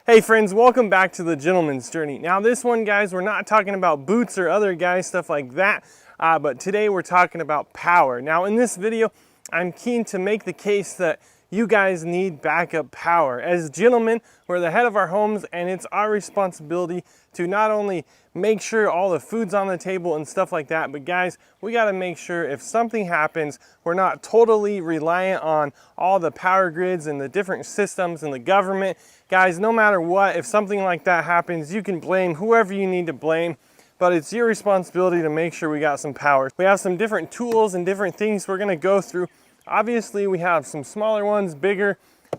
Hey friends, welcome back to the Gentleman's Journey. Now this one, guys, we're not talking about boots or other guys stuff like that, but today we're talking about power. Now in this video, I'm keen to make the case that you guys need backup power. As gentlemen, we're the head of our homes, and it's our responsibility to not only make sure all the food's on the table and stuff like that, but guys, we gotta make sure if something happens, we're not totally reliant on all the power grids and the different systems and the government. Guys, no matter what, if something like that happens, you can blame whoever you need to blame, but it's your responsibility to make sure we got some power. We have some different tools and different things we're gonna go through. Obviously, we have some smaller ones, bigger,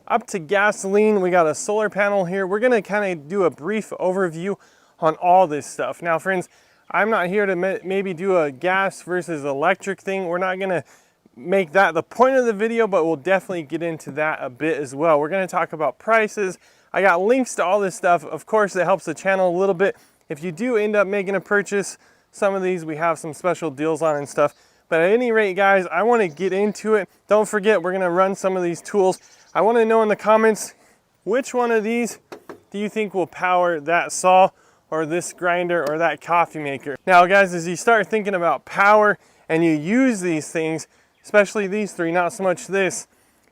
up to gasoline. We got a solar panel here. We're gonna kind of do a brief overview on all this stuff. Now, friends, I'm not here to maybe do a gas versus electric thing. We're not gonna make that the point of the video, but we'll definitely get into that a bit as well. We're gonna talk about prices. I got links to all this stuff. Of course, it helps the channel a little bit. If you do end up making a purchase, some of these we have some special deals on and stuff. But at any rate, guys, I want to get into it. Don't forget, we're going to run some of these tools. I want to know in the comments, which one of these do you think will power that saw or this grinder or that coffee maker? Now, guys, as you start thinking about power and you use these things, especially these three, not so much this,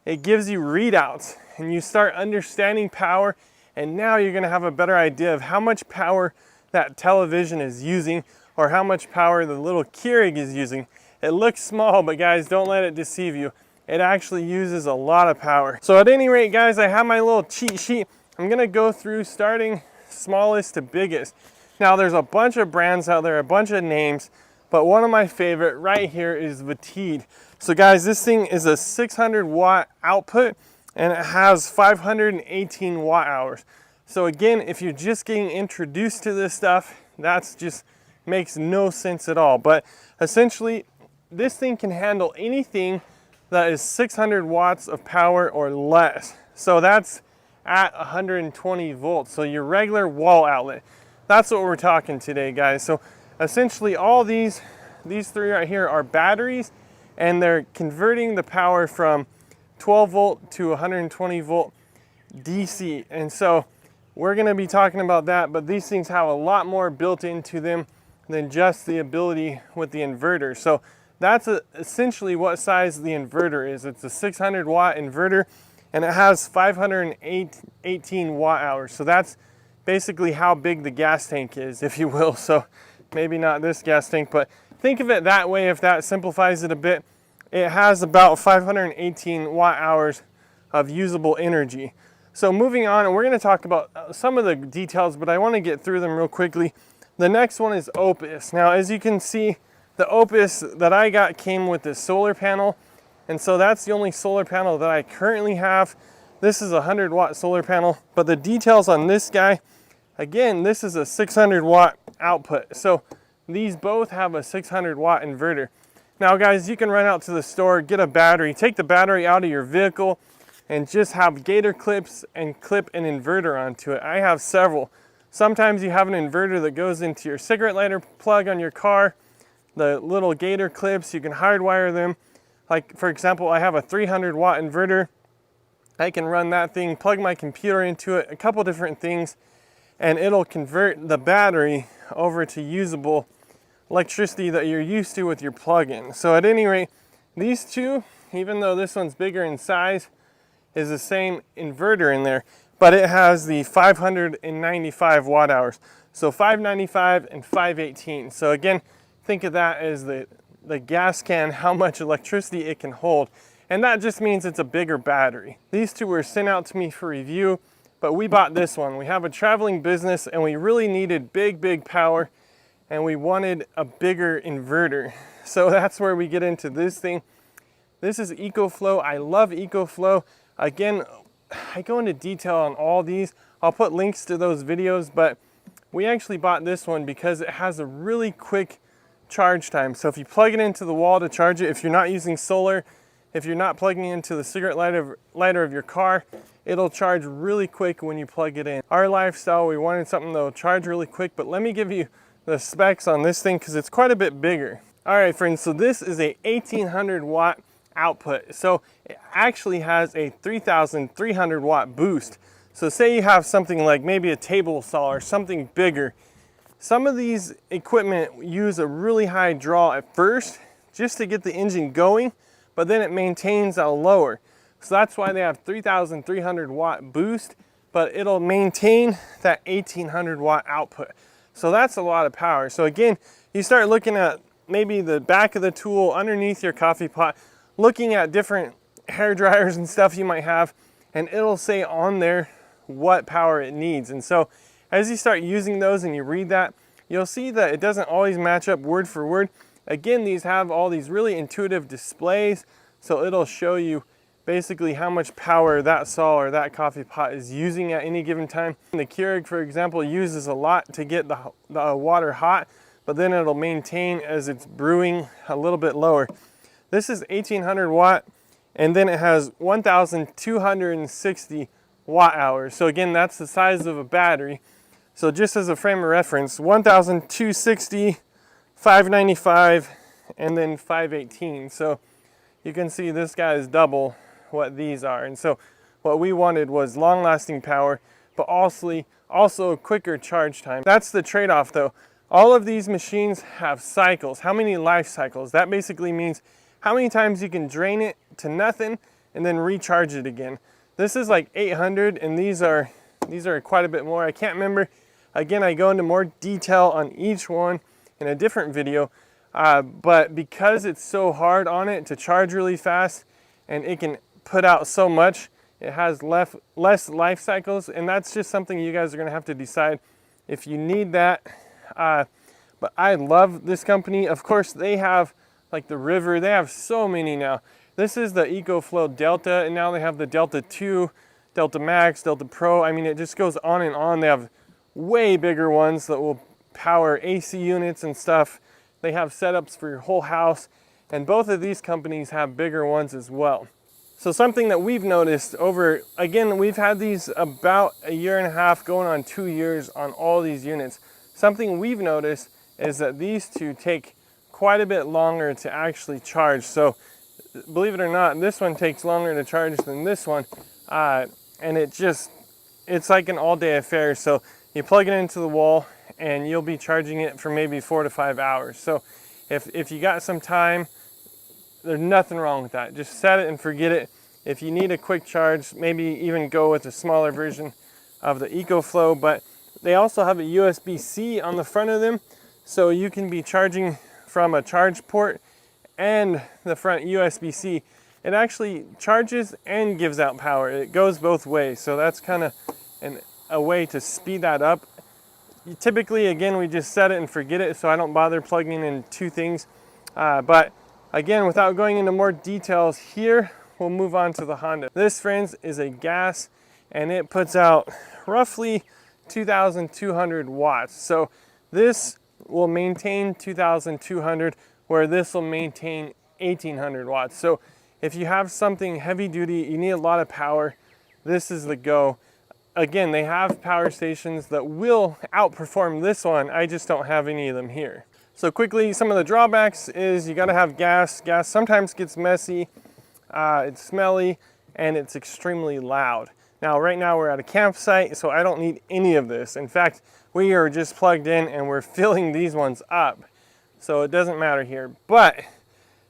it gives you readouts and you start understanding power, and now you're going to have a better idea of how much power that television is using or how much power the little Keurig is using. It looks small, but guys, don't let it deceive you. It actually uses a lot of power. So at any rate, guys, I have my little cheat sheet. I'm gonna go through starting smallest to biggest. Now there's a bunch of brands out there, a bunch of names, but one of my favorite right here is Vatid. So guys, this thing is a 600 watt output and it has 518 watt hours. So again, if you're just getting introduced to this stuff, that's just makes no sense at all. But essentially, this thing can handle anything that is 600 watts of power or less. So that's at 120 volts. So your regular wall outlet. That's what we're talking today, guys. So essentially all these three right here are batteries, and they're converting the power from 12 volt to 120 volt DC. And so we're gonna be talking about that, but these things have a lot more built into them than just the ability with the inverter. So that's essentially what size the inverter is. It's a 600 watt inverter and it has 518 watt hours. So that's basically how big the gas tank is, if you will. So maybe not this gas tank, but think of it that way if that simplifies it a bit. It has about 518 watt hours of usable energy. So moving on, and we're gonna talk about some of the details, but I wanna get through them real quickly. The next one is Oupes. Now, as you can see, the Oupes that I got came with this solar panel, and so that's the only solar panel that I currently have. This is a 100 watt solar panel, but the details on this guy, again, this is a 600 watt output. So these both have a 600 watt inverter. Now guys, you can run out to the store, get a battery, take the battery out of your vehicle, and just have gator clips and clip an inverter onto it. I have several. Sometimes you have an inverter that goes into your cigarette lighter plug on your car. The little gator clips, you can hardwire them. Like for example, I have a 300 watt inverter. I can run that thing, plug my computer into it, a couple different things, and it'll convert the battery over to usable electricity that you're used to with your plug-in. So at any rate, these two, even though this one's bigger in size, is the same inverter in there, but it has the 595 watt hours. So 595 and 518. So again, think of that as the gas can, how much electricity it can hold. And that just means it's a bigger battery. These two were sent out to me for review, but we bought this one. We have a traveling business and we really needed big power, and we wanted a bigger inverter. So that's where we get into this thing. This is EcoFlow. I love EcoFlow. Again, I go into detail on all these. I'll put links to those videos, but we actually bought this one because it has a really quick charge time. So if you plug it into the wall to charge it, if you're not using solar, if you're not plugging into the cigarette lighter of your car, it'll charge really quick when you plug it in. Our lifestyle, we wanted something that'll charge really quick, but let me give you the specs on this thing because it's quite a bit bigger. All right, friends, so this is a 1800 watt output. So it actually has a 3,300 watt boost. So say you have something like maybe a table saw or something bigger. Some of these equipment use a really high draw at first just to get the engine going, but then it maintains a lower. So that's why they have 3,300 watt boost, but it'll maintain that 1,800 watt output. So that's a lot of power. So again, you start looking at maybe the back of the tool underneath your coffee pot, looking at different hair dryers and stuff you might have, and it'll say on there what power it needs. And so as you start using those and you read that, you'll see that it doesn't always match up word for word. Again, these have all these really intuitive displays, so it'll show you basically how much power that saw or that coffee pot is using at any given time. The Keurig, for example, uses a lot to get the water hot, but then it'll maintain as it's brewing a little bit lower. This is 1,800 watt, and then it has 1,260 watt hours. So again, that's the size of a battery. So just as a frame of reference, 1,260, 595, and then 518. So you can see this guy is double what these are. And so what we wanted was long-lasting power, but also quicker charge time. That's the trade-off though. All of these machines have cycles. How many life cycles? That basically means how many times you can drain it to nothing and then recharge it again. This is like 800, and these are quite a bit more. I can't remember. Again, I go into more detail on each one in a different video, but because it's so hard on it to charge really fast and it can put out so much, it has less life cycles, and that's just something you guys are gonna have to decide if you need that. But I love this company. Of course, they have like the River, they have so many now. This is the EcoFlow Delta, and now they have the Delta 2, Delta Max, Delta Pro. I mean, it just goes on and on. They have way bigger ones that will power AC units and stuff. They have setups for your whole house, and both of these companies have bigger ones as well. So something that we've noticed again, we've had these about 1.5 years, going on 2 years on all these units. Something we've noticed is that these two take quite a bit longer to actually charge. So believe it or not, this one takes longer to charge than this one, and it's like an all-day affair. So you plug it into the wall and you'll be charging it for maybe 4 to 5 hours. So if you got some time, there's nothing wrong with that. Just set it and forget it. If you need a quick charge, maybe even go with a smaller version of the EcoFlow, but they also have a USB-C on the front of them, so you can be charging from a charge port and the front USB-C. It actually charges and gives out power. It goes both ways, so that's kind of a way to speed that up. Typically, again, we just set it and forget it, so I don't bother plugging in two things. But again, without going into more details here, we'll move on to the Honda. This, friends, is a gas, and it puts out roughly 2,200 watts. So this will maintain 2,200, where this will maintain 1,800 watts. So if you have something heavy duty, you need a lot of power, this is the go. Again, they have power stations that will outperform this one. I just don't have any of them here. So quickly, some of the drawbacks is you gotta have gas. Gas sometimes gets messy, it's smelly, and it's extremely loud. Now, right now we're at a campsite, so I don't need any of this. In fact, we are just plugged in and we're filling these ones up. So it doesn't matter here. But,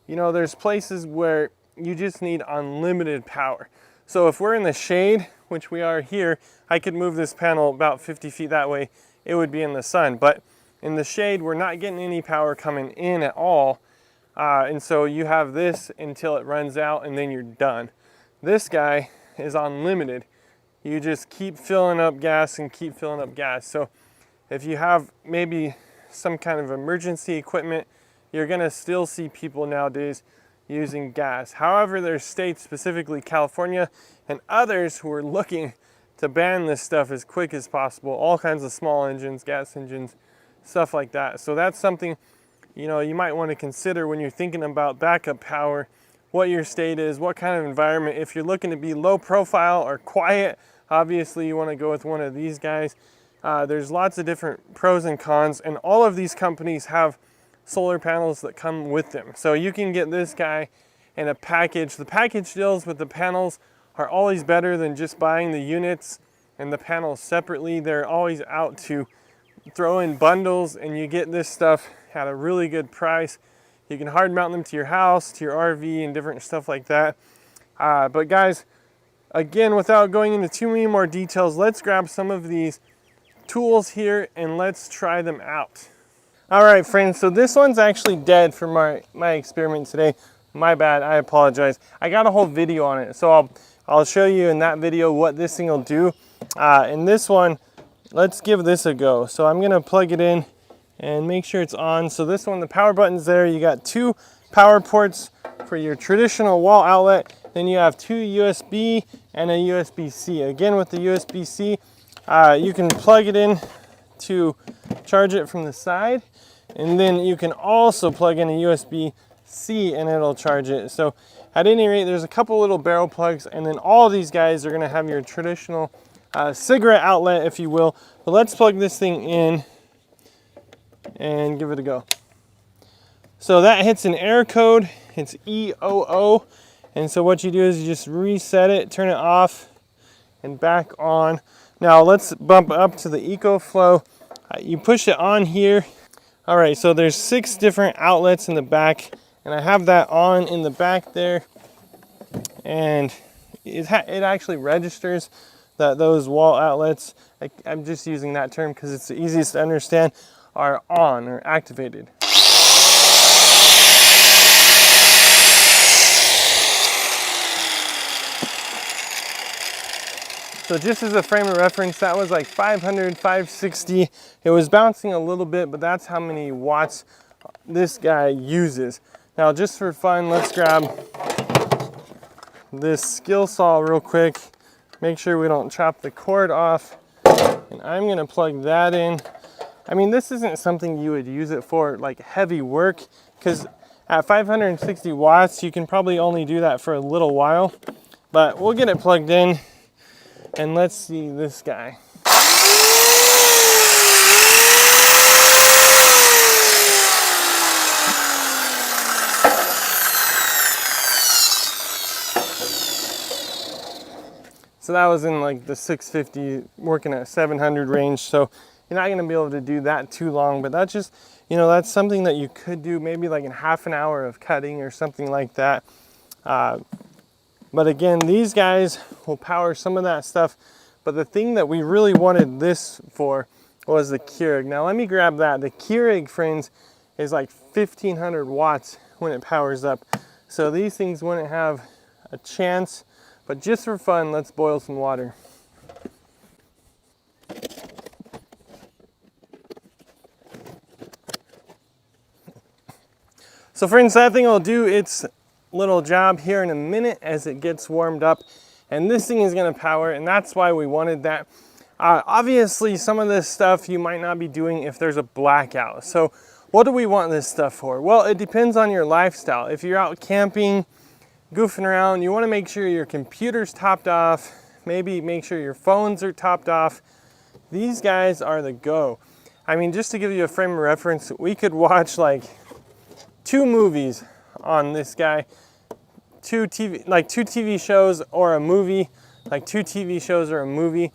you know, there's places where you just need unlimited power. So if we're in the shade, which we are here, I could move this panel about 50 feet that way. It would be in the sun. But in the shade, we're not getting any power coming in at all. And so you have this until it runs out and then you're done. This guy is unlimited. You just keep filling up gas and keep filling up gas. So if you have maybe some kind of emergency equipment, you're gonna still see people nowadays using gas. However, there's states, specifically California and others, who are looking to ban this stuff as quick as possible. All kinds of small engines, gas engines, stuff like that. So that's something, you know, you might want to consider when you're thinking about backup power, what your state is, what kind of environment. If you're looking to be low profile or quiet, obviously you want to go with one of these guys. There's lots of different pros and cons, and all of these companies have solar panels that come with them. So you can get this guy in a package. The package deals with the panels are always better than just buying the units and the panels separately. They're always out to throw in bundles, and you get this stuff at a really good price. You can hard mount them to your house, to your RV, and different stuff like that. But guys, again, without going into too many more details, let's grab some of these tools here and let's try them out. All right, friends, so this one's actually dead for my experiment today. My bad, I apologize. I got a whole video on it, so I'll show you in that video what this thing will do. In this one, let's give this a go. So I'm gonna plug it in and make sure it's on. So this one, the power button's there. You got 2 power ports for your traditional wall outlet. Then you have 2 USB and a USB-C. Again, with the USB-C, you can plug it in to charge it from the side. And then you can also plug in a USB-C and it'll charge it. So at any rate, there's a couple little barrel plugs, and then all these guys are gonna have your traditional cigarette outlet, if you will. But let's plug this thing in and give it a go. So that hits an error code. It's EOO. And so what you do is you just reset it, turn it off, and back on. Now let's bump up to the EcoFlow. You push it on here. All right, so there's 6 different outlets in the back, and I have that on in the back there. And it actually registers that those wall outlets, I'm just using that term because it's the easiest to understand, are on or activated. So just as a frame of reference, that was like 500, 560. It was bouncing a little bit, but that's how many watts this guy uses. Now, just for fun, let's grab this skill saw real quick. Make sure we don't chop the cord off. And I'm gonna plug that in. I mean, this isn't something you would use it for like heavy work, because at 560 watts, you can probably only do that for a little while. But we'll get it plugged in. And let's see this guy. So that was in like the 650, working at 700 range. So you're not gonna be able to do that too long, but that's just, you know, that's something that you could do maybe like in half an hour of cutting or something like that. But again, these guys will power some of that stuff. But the thing that we really wanted this for was the Keurig. Now let me grab that. The Keurig, friends, is like 1500 watts when it powers up. So these things wouldn't have a chance. But just for fun, let's boil some water. So friends, that thing will do its little job here in a minute as it gets warmed up, and this thing is going to power, and that's why we wanted that. Obviously, some of this stuff you might not be doing if there's a blackout. So what do we want this stuff for? Well, it depends on your lifestyle. If you're out camping, goofing around, you want to make sure your computer's topped off, maybe make sure your phones are topped off. These guys are the go. I mean, just to give you a frame of reference, we could watch like 2 movies on this guy. 2 TV shows or a movie, like 2 TV shows or a movie.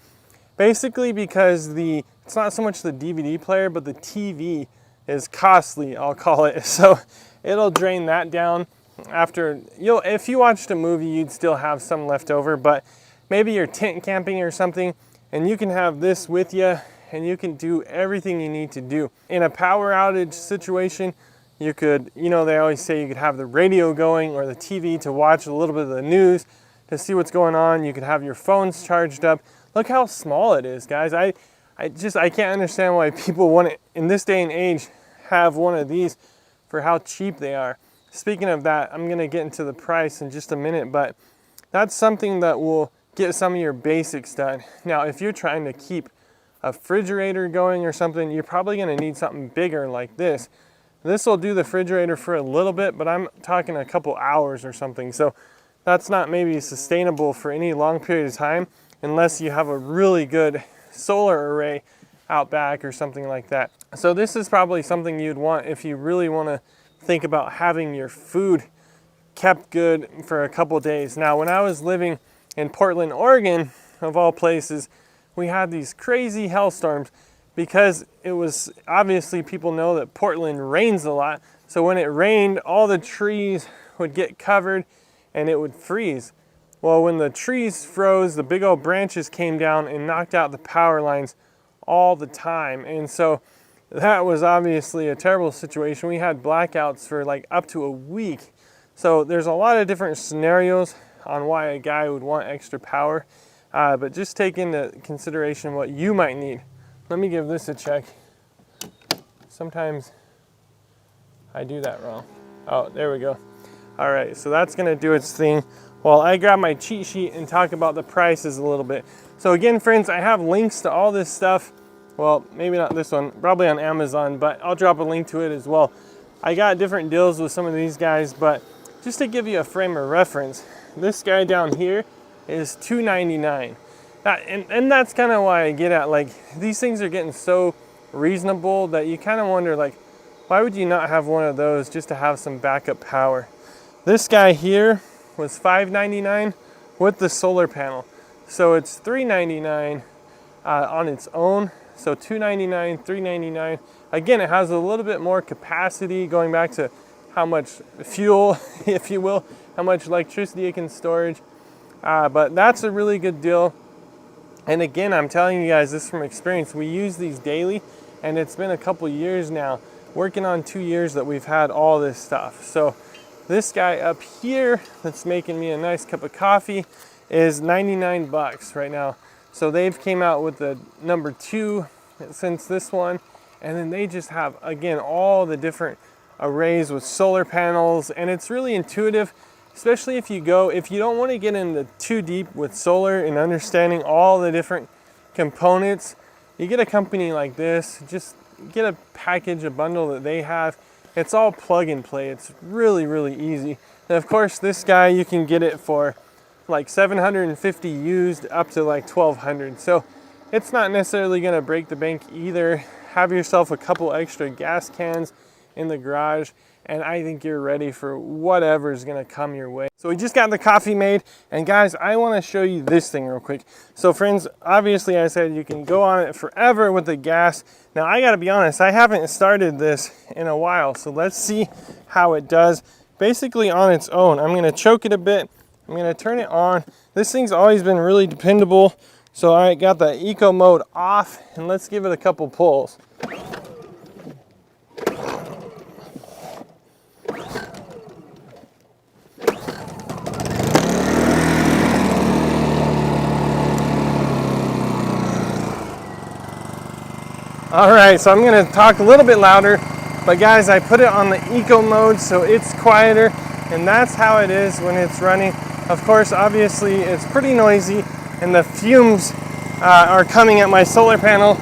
Basically because it's not so much the DVD player, but the TV is costly, I'll call it. So it'll drain that down after, if you watched a movie, you'd still have some left over, but maybe you're tent camping or something, and you can have this with you, and you can do everything you need to do. In a power outage situation, you could, they always say you could have the radio going or the TV to watch a little bit of the news to see what's going on. You could have your phones charged up. Look how small it is, guys. I can't understand why people want to, in this day and age, have one of these for how cheap they are. Speaking of that, I'm gonna get into the price in just a minute, but that's something that will get some of your basics done. Now, if you're trying to keep a refrigerator going or something, you're probably gonna need something bigger like this. This will do the refrigerator for a little bit, but I'm talking a couple hours or something. So that's not maybe sustainable for any long period of time unless you have a really good solar array out back or something like that. So this is probably something you'd want if you really want to think about having your food kept good for a couple days. Now, when I was living in Portland, Oregon, of all places, we had these crazy hailstorms because it was obviously, people know that Portland rains a lot. So when it rained, all the trees would get covered and it would freeze. Well, when the trees froze, the big old branches came down and knocked out the power lines all the time. And so that was obviously a terrible situation. We had blackouts for like up to a week. So there's a lot of different scenarios on why a guy would want extra power, but just take into consideration what you might need. Let me give this a check. Sometimes I do that wrong. Oh, there we go. All right, so that's gonna do its thing while I grab my cheat sheet and talk about the prices a little bit. So again, friends, I have links to all this stuff. Well, maybe not this one, probably on Amazon, but I'll drop a link to it as well. I got different deals with some of these guys, but just to give you a frame of reference, this guy down here is $2.99. And that's kind of why I get at, like, these things are getting so reasonable that you kind of wonder, like, why would you not have one of those just to have some backup power? This guy here was $5.99 with the solar panel. So it's $3.99 on its own. So $2.99, $3.99. Again, it has a little bit more capacity, going back to how much fuel, if you will, how much electricity it can storage. But that's a really good deal. And again, I'm telling you guys this from experience. We use these daily, and it's been a couple years now, working on 2 years that we've had all this stuff. So this guy up here that's making me a nice cup of coffee is 99 bucks right now. So they've came out with the number 2 since this one, and then they just have, again, all the different arrays with solar panels, and it's really intuitive, especially if you don't want to get into too deep with solar and understanding all the different components. You get a company like this, just get a package, a bundle that they have. It's all plug and play. It's really, really easy. And of course, this guy, you can get it for like 750 used up to like 1200. So it's not necessarily going to break the bank either. Have yourself a couple extra gas cans in the garage, and I think you're ready for whatever's going to come your way. So we just got the coffee made, and guys, I want to show you this thing real quick. So friends, obviously I said you can go on it forever with the gas. Now I got to be honest, I haven't started this in a while, so let's see how it does. Basically on its own, I'm going to choke it a bit. I'm going to turn it on. This thing's always been really dependable, so I got the eco mode off, and let's give it a couple pulls. All right, so I'm going to talk a little bit louder, but guys, I put it on the eco mode so it's quieter, and that's how it is when it's running. Of course, obviously, it's pretty noisy, and the fumes are coming at my solar panel.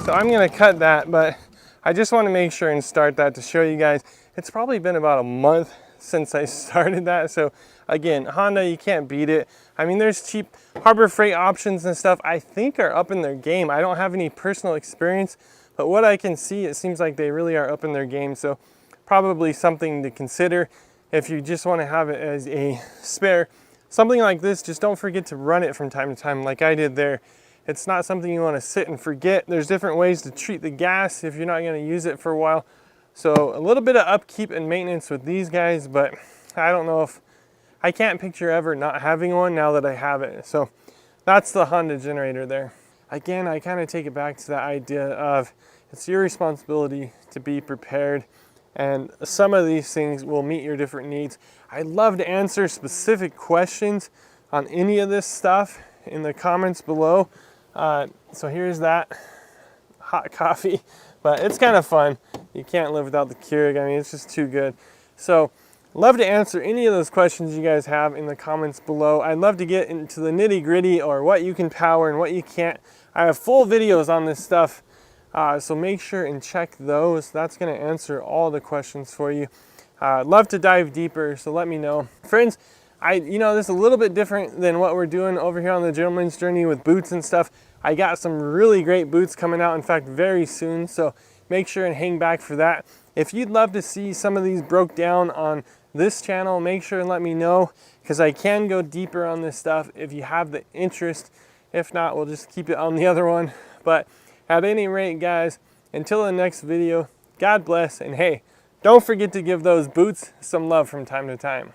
So I'm going to cut that, but I just want to make sure and start that to show you guys. It's probably been about a month since I started that. So again, Honda, you can't beat it. I mean, there's cheap Harbor Freight options and stuff I think are up in their game. I don't have any personal experience, but what I can see, it seems like they really are up in their game. So probably something to consider if you just want to have it as a spare. Something like this, just don't forget to run it from time to time like I did there. It's not something you want to sit and forget. There's different ways to treat the gas if you're not going to use it for a while. So a little bit of upkeep and maintenance with these guys, but I don't know if, I can't picture ever not having one now that I have it. So that's the Honda generator there. Again, I kind of take it back to the idea of it's your responsibility to be prepared, and some of these things will meet your different needs. I'd love to answer specific questions on any of this stuff in the comments below. So here's that hot coffee, but it's kind of fun. You can't live without the Keurig. I mean, it's just too good. So love to answer any of those questions you guys have in the comments below. I'd love to get into the nitty gritty, or what you can power and what you can't. I have full videos on this stuff, so make sure and check those. That's going to answer all the questions for you. I'd love to dive deeper, so let me know. Friends, you know, this is a little bit different than what we're doing over here on the Gentleman's Journey with boots and stuff. I got some really great boots coming out, in fact, very soon, so make sure and hang back for that. If you'd love to see some of these broke down on this channel, make sure and let me know, because I can go deeper on this stuff if you have the interest If not, we'll just keep it on the other one. But at any rate, guys, until the next video, God bless, and hey, don't forget to give those boots some love from time to time.